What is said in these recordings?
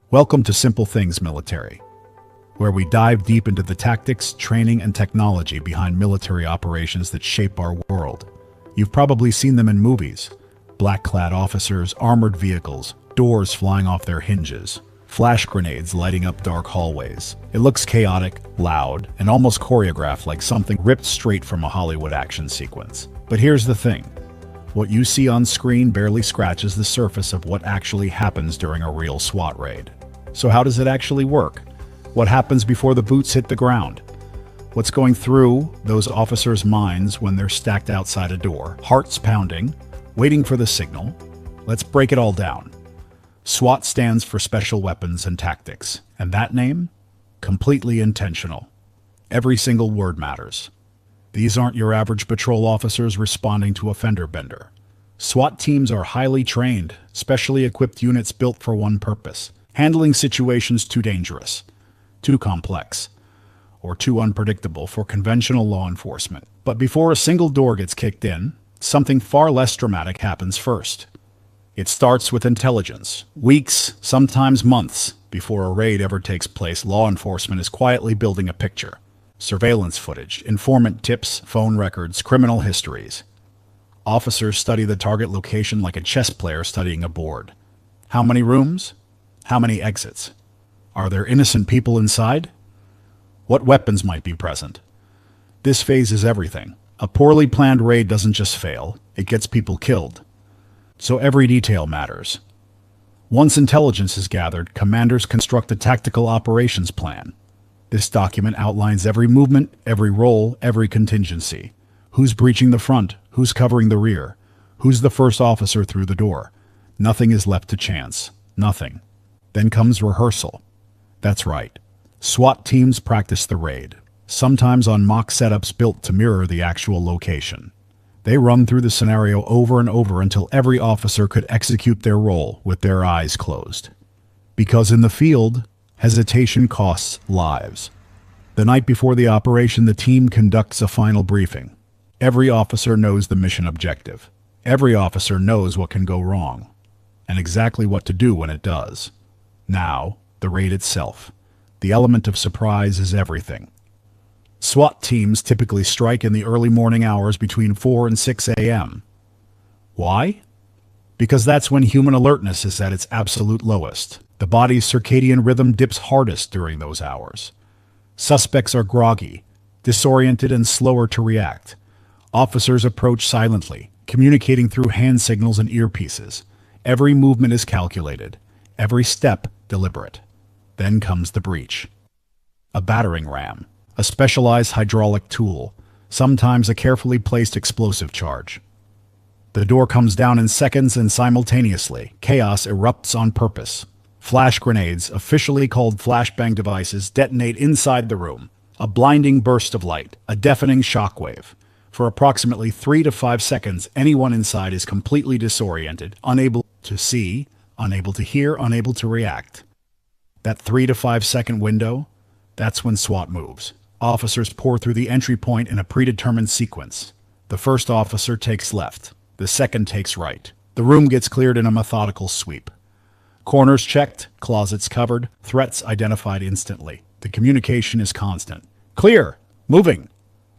Welcome to Simple Things Military, where we dive deep into the tactics, training, and technology behind military operations that shape our world. You've probably seen them in movies. Black-clad officers, armored vehicles, doors flying off their hinges, flash grenades lighting up dark hallways. It looks chaotic, loud, and almost choreographed, like something ripped straight from a Hollywood action sequence. But here's the thing. What you see on screen barely scratches the surface of what actually happens during a real SWAT raid. So how does it actually work? What happens before the boots hit the ground? What's going through those officers' minds when they're stacked outside a door, hearts pounding, waiting for the signal? Let's break it all down. SWAT stands for Special Weapons and Tactics, and that name? Completely intentional. Every single word matters. These aren't your average patrol officers responding to a fender bender. SWAT teams are highly trained, specially equipped units built for one purpose: handling situations too dangerous, too complex, or too unpredictable for conventional law enforcement. But before a single door gets kicked in, something far less dramatic happens first. It starts with intelligence. Weeks, sometimes months, before a raid ever takes place, law enforcement is quietly building a picture. Surveillance footage, informant tips, phone records, criminal histories. Officers study the target location like a chess player studying a board. How many rooms? How many exits? Are there innocent people inside? What weapons might be present? This phase is everything. A poorly planned raid doesn't just fail, it gets people killed. So every detail matters. Once intelligence is gathered, commanders construct a tactical operations plan. This document outlines every movement, every role, every contingency. Who's breaching the front? Who's covering the rear? Who's the first officer through the door? Nothing is left to chance. Nothing. Then comes rehearsal. That's right. SWAT teams practice the raid, sometimes on mock setups built to mirror the actual location. They run through the scenario over and over until every officer could execute their role with their eyes closed. Because in the field, hesitation costs lives. The night before the operation, the team conducts a final briefing. Every officer knows the mission objective. Every officer knows what can go wrong, and exactly what to do when it does. Now, the raid itself. The element of surprise is everything. SWAT teams typically strike in the early morning hours between 4 and 6 a.m. Why? Because that's when human alertness is at its absolute lowest. The body's circadian rhythm dips hardest during those hours. Suspects are groggy, disoriented, and slower to react. Officers approach silently, communicating through hand signals and earpieces. Every movement is calculated, every step deliberate. Then comes the breach. A battering ram, a specialized hydraulic tool, sometimes a carefully placed explosive charge. The door comes down in seconds, and simultaneously, chaos erupts on purpose. Flash grenades, officially called flashbang devices, detonate inside the room. A blinding burst of light, a deafening shockwave. For approximately 3 to 5 seconds, anyone inside is completely disoriented, unable to see, unable to hear, unable to react. That 3 to 5 second window, that's when SWAT moves. Officers pour through the entry point in a predetermined sequence. The first officer takes left. The second takes right. The room gets cleared in a methodical sweep. Corners checked, closets covered, threats identified instantly. The communication is constant. Clear! Moving!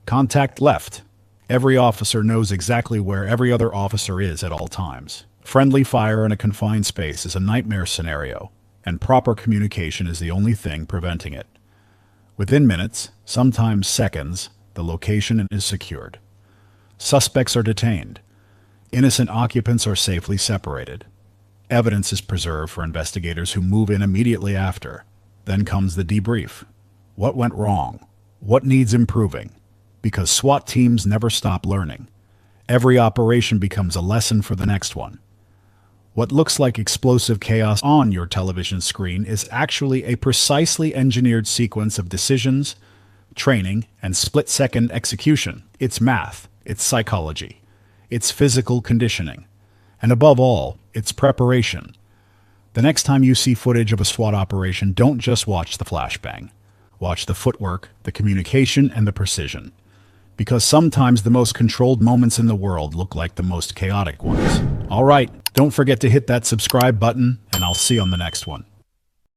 Contact left. Every officer knows exactly where every other officer is at all times. Friendly fire in a confined space is a nightmare scenario, and proper communication is the only thing preventing it. Within minutes, sometimes seconds, the location is secured. Suspects are detained. Innocent occupants are safely separated. Evidence is preserved for investigators who move in immediately after. Then comes the debrief. What went wrong? What needs improving? Because SWAT teams never stop learning. Every operation becomes a lesson for the next one. What looks like explosive chaos on your television screen is actually a precisely engineered sequence of decisions, training, and split-second execution. It's math, it's psychology, it's physical conditioning, and above all, it's preparation. The next time you see footage of a SWAT operation, don't just watch the flashbang. Watch the footwork, the communication, and the precision. Because sometimes the most controlled moments in the world look like the most chaotic ones. All right, don't forget to hit that subscribe button, and I'll see you on the next one.